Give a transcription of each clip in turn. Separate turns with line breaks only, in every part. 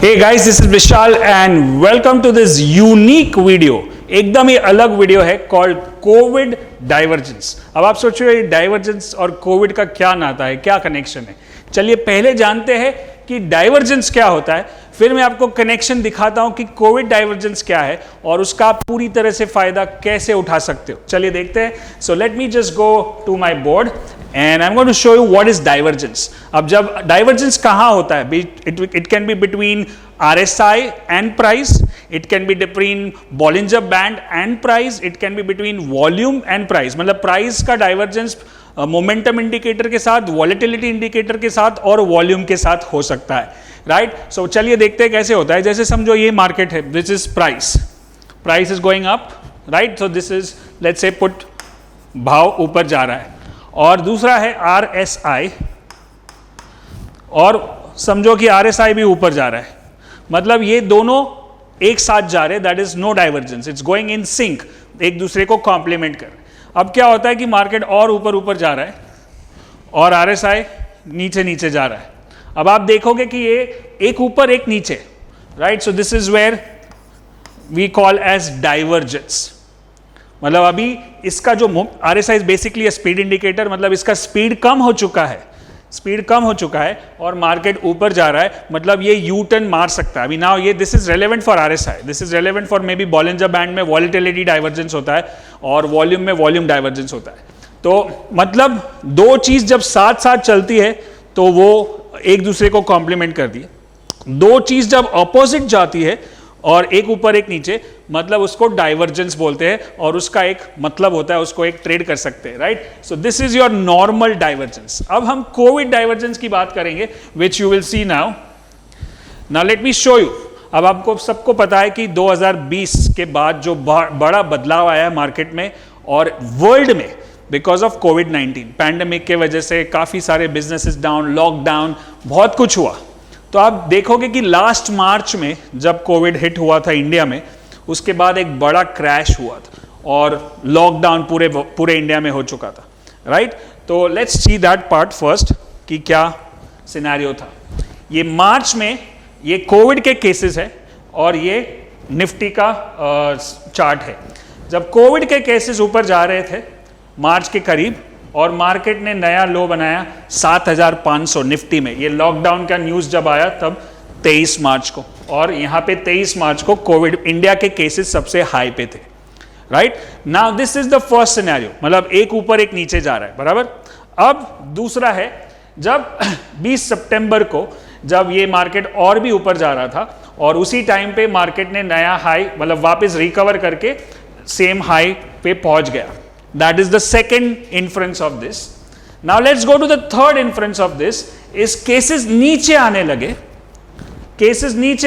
Hey guys, this is Vishal and welcome to this unique video. एकदम ही अलग video है called Covid divergence. अब आप सोच रहे हो डाइवर्जेंस और कोविड का क्या नाता है, क्या कनेक्शन है। चलिए पहले जानते हैं कि डाइवर्जेंस क्या होता है, फिर मैं आपको कनेक्शन दिखाता हूं कि कोविड डाइवर्जेंस क्या है और उसका आप पूरी तरह से फायदा कैसे उठा सकते हो। चलिए देखते हैं। So let me just go to my board and I am going to show you what is divergence. अब जब डाइवर्जेंस कहां होता है, it can be between RSI and price, it can be between Bollinger Band and price, it can be between volume and price। मतलब price का divergence momentum indicator के साथ, volatility indicator के साथ और वॉल्यूम के साथ हो सकता है, राइट। सो चलिए देखते हैं कैसे होता है। जैसे समझो ये मार्केट है, this is price is going up, right. So this is let's say put भाव ऊपर जा रहा है, और दूसरा है RSI, और समझो कि RSI भी ऊपर जा रहा है। मतलब ये दोनों एक साथ जा रहे हैं, that is no divergence, it's going in sync, एक दूसरे को कॉम्प्लीमेंट कर। अब क्या होता है कि मार्केट और ऊपर जा रहा है और RSI नीचे जा रहा है। अब आप देखोगे कि ये एक ऊपर एक नीचे, right. So this is where we call as divergence. मतलब अभी इसका जो RSI is basically speed indicator, मतलब इसका स्पीड कम हो चुका है और मार्केट ऊपर जा रहा है, मतलब ये यू टर्न मार सकता है। अभी नाउ ये this is relevant for RSI, this is relevant for may be Bollinger band में वॉलेटिलिटी डाइवर्जेंस होता है और वॉल्यूम में वॉल्यूम डाइवर्जेंस होता है। तो मतलब दो चीज जब साथ साथ चलती है तो वो एक दूसरे को कॉम्प्लीमेंट कर दी। दो चीज जब ऑपोजिट जाती है और एक ऊपर एक नीचे, मतलब उसको डाइवर्जेंस बोलते हैं और उसका एक मतलब होता है, उसको एक ट्रेड कर सकते हैं, right. So this is your normal divergence. अब हम कोविड डाइवर्जेंस की बात करेंगे, which you will see now let me show you. अब आपको सबको पता है कि 2020 के बाद जो बड़ा बदलाव आया है मार्केट में और वर्ल्ड में, बिकॉज ऑफ कोविड-19 पैंडेमिक के वजह से काफी सारे बिजनेसेस डाउन, लॉकडाउन, बहुत कुछ हुआ। तो आप देखोगे कि लास्ट मार्च में जब कोविड हिट हुआ था इंडिया में, उसके बाद एक बड़ा क्रैश हुआ था और लॉकडाउन पूरे इंडिया में हो चुका था, राइट। तो let's see that part first कि क्या सिनेरियो था। ये मार्च में ये कोविड के केसेस है और ये निफ्टी का चार्ट है। जब कोविड के केसेस ऊपर जा रहे थे मार्च के करीब और मार्केट ने नया लो बनाया 7500 निफ्टी में। ये लॉकडाउन का न्यूज़ जब आया तब 23 मार्च को, और यहाँ पे 23 मार्च को कोविड इंडिया के केसेस सबसे हाई पे थे, right. Now this is the first scenario, मतलब एक ऊपर एक नीचे जा रहा है, बराबर। अब दूसरा है जब 20 सितंबर को जब ये मार्केट और भी ऊपर जा रहा था और उसी टाइम पे मार्केट ने नया हाई, मतलब वापस रिकवर करके सेम हाई पे पहुंच गया। That is the second inference of this. Now let's go to the third inference of this is cases नीचे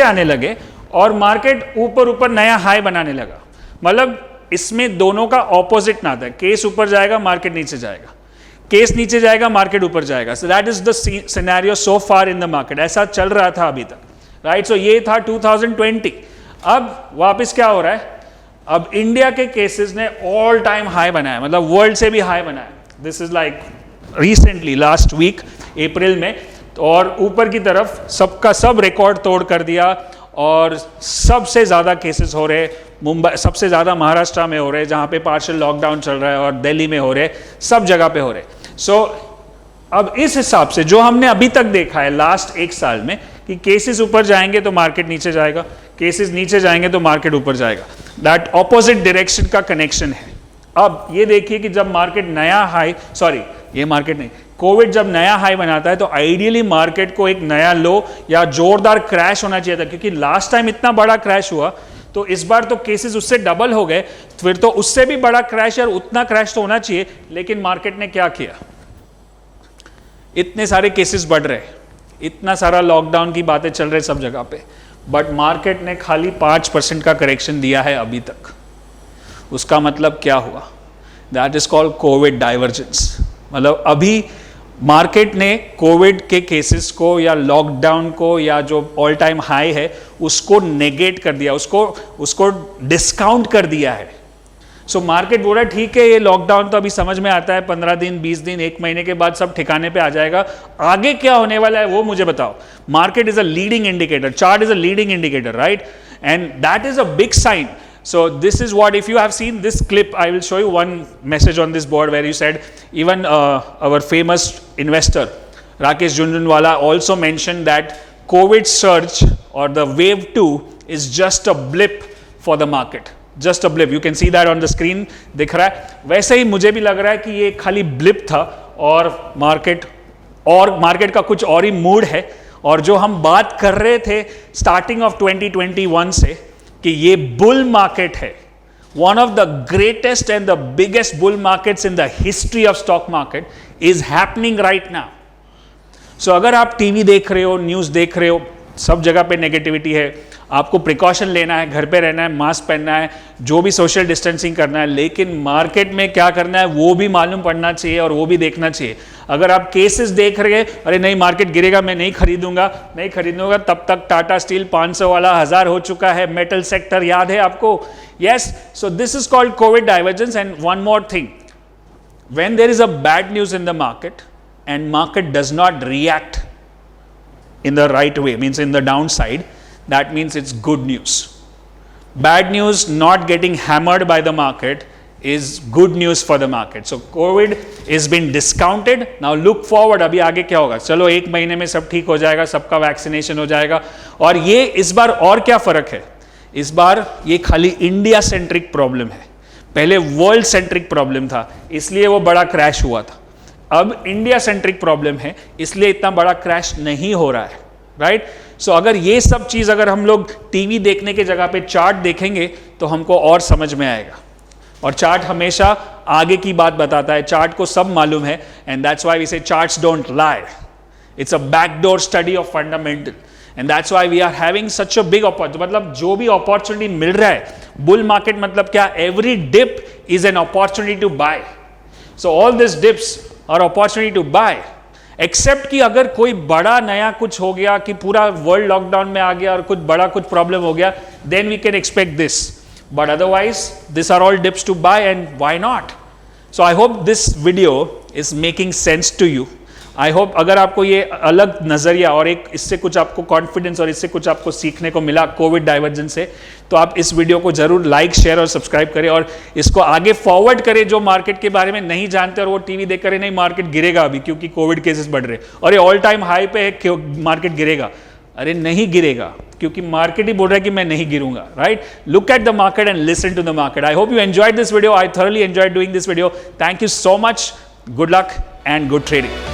आने लगे और मार्केट ऊपर नया हाई बनाने लगा। मतलब इसमें दोनों का ऑपोजिट नाता है, केस ऊपर जाएगा मार्केट नीचे जाएगा, केस नीचे जाएगा मार्केट ऊपर जाएगा। So that is the scenario so far in the market। ऐसा चल रहा था अभी तक, राइट। सो ये था 2020। अब वापस क्या हो रहा है, अब इंडिया के केसेस ने ऑल टाइम हाई बनाया, मतलब वर्ल्ड से भी हाई बनाया। This is like recently last week April में, और ऊपर की तरफ सबका सब रिकॉर्ड तोड़ कर दिया और सबसे ज़्यादा केसेस हो रहे मुंबई, सबसे ज़्यादा महाराष्ट्र में हो रहे जहाँ पे पार्शियल लॉकडाउन चल रहा है, और दिल्ली में हो रहे, सब जगह पे हो रहे। सो अब इस हिसाब से जो हमने अभी तक देखा है लास्ट एक साल में कि केसेस ऊपर जाएंगे तो मार्केट नीचे जाएगा, केसेस नीचे जाएंगे तो मार्केट ऊपर जाएगा, दैट ऑपोजिट डायरेक्शन का कनेक्शन है। अब ये देखिए कि जब मार्केट नया हाई, ये मार्केट नहीं, कोविड जब नया हाई बनाता है तो आइडियली मार्केट को एक नया लो या जोरदार क्रैश होना चाहिए था, क्योंकि लास्ट टाइम इतना बड़ा क्रैश हुआ तो इस बार तो केसेस उससे डबल हो गए, फिर तो उससे भी बड़ा क्रैश, और उतना क्रैश तो होना चाहिए। लेकिन मार्केट ने क्या किया, इतने सारे केसेस बढ़ रहे, इतना सारा लॉकडाउन की बातें चल रही सब जगह पे, बट मार्केट ने खाली 5% का करेक्शन दिया है अभी तक। उसका मतलब क्या हुआ, that is called Covid divergence. मतलब अभी मार्केट ने कोविड के केसेस को या लॉकडाउन को या जो ऑल टाइम हाई है उसको नेगेट कर दिया, उसको डिस्काउंट कर दिया है, सो मार्केट बोला ठीक है, ये लॉकडाउन तो अभी समझ में आता है, 15 दिन 20 दिन 1 महीने के बाद सब ठिकाने पे आ जाएगा, आगे क्या होने वाला है वो मुझे बताओ। Market is a leading indicator, chart is a leading indicator, right, and that is a big sign. So this is what, if you have seen this clip, I will show you one message on this board where you said even our famous investor Rakesh Jhunjhunwala also mentioned that COVID surge or the wave 2 is just a blip for the market, just a blip. You can see that on the screen, दिख रहा है. वैसे ही मुझे भी लग रहा है कि ये खाली blip था और मार्केट का कुछ और ही मूड है. और जो हम बात कर रहे थे स्टार्टिंग ऑफ 2021 से कि ये बुल मार्केट है, one of the greatest and the biggest bull markets in the history of stock market is happening right now. So अगर आप टीवी देख रहे हो, न्यूज़ देख रहे हो, सब जगह पे नेगेटिविटी है, आपको प्रिकॉशन लेना है, घर पे रहना है, मास्क पहनना है, जो भी सोशल डिस्टेंसिंग करना है, लेकिन मार्केट में क्या करना है वो भी मालूम पड़ना चाहिए और वो भी देखना चाहिए. अगर आप केसेस देख रहे हैं, अरे नहीं मार्केट गिरेगा, मैं नहीं खरीदूंगा, तब तक टाटा स्टील 500 वाला 1000 हो चुका है, मेटल सेक्टर याद है आपको. Yes, so this is called Covid divergence. And one more thing, when there is a bad news in the market and market does not react in the right way, means in the downside, that means it's good news. Bad news not getting hammered by the market is good news for the market. So COVID is been discounted. Now look forward, अभी आगे क्या होगा. चलो 1 महीने में सब ठीक हो जाएगा, सबका वैक्सीनेशन हो जाएगा. और ये इस बार और क्या फर्क है, इस बार ये खाली इंडिया सेंट्रिक प्रॉब्लम है. पहले वर्ल्ड सेंट्रिक प्रॉब्लम था, इसलिए वो बड़ा क्रैश हुआ था. अब इंडिया सेंट्रिक प्रॉब्लम है, इसलिए इतना बड़ा क्रैश नहीं हो रहा है, राइट. सो अगर ये सब चीज़ अगर हम लोग टीवी देखने के जगह पे चार्ट देखेंगे तो हमको और समझ में आएगा. और चार्ट हमेशा आगे की बात बताता है, चार्ट को सब मालूम है. And that's why we say charts don't lie, it's a backdoor study of fundamental. And that's why we are having such a big opportunity. मतलब जो भी अपॉर्चुनिटी मिल रहा है, बुल मार्केट मतलब क्या, every dip is an opportunity to buy. So all this dips और opportunity to buy, except कि अगर कोई बड़ा नया कुछ हो गया कि पूरा वर्ल्ड लॉकडाउन में आ गया और कुछ बड़ा कुछ प्रॉब्लम हो गया, then we can expect this. But otherwise this are all dips to buy and why not. So I hope this video is making sense to you. I hope अगर आपको ये अलग नज़रिया और एक इससे कुछ आपको कॉन्फिडेंस और इससे कुछ आपको सीखने को मिला कोविड डाइवर्जेंस से, तो आप इस वीडियो को जरूर लाइक, शेयर और सब्सक्राइब करें और इसको आगे फॉरवर्ड करें जो मार्केट के बारे में नहीं जानते और वो टीवी देख कर नहीं मार्केट गिरेगा अभी क्योंकि कोविड केसेस बढ़ रहे और ये ऑल टाइम हाई पे है, मार्केट गिरेगा. अरे नहीं गिरेगा, क्योंकि मार्केट ही बोल रहा है कि मैं नहीं गिरूंगा, right. Look at the market and listen to the market. I hope you enjoyed this video. I thoroughly enjoyed doing this video. Thank you so much. Good luck and good trading.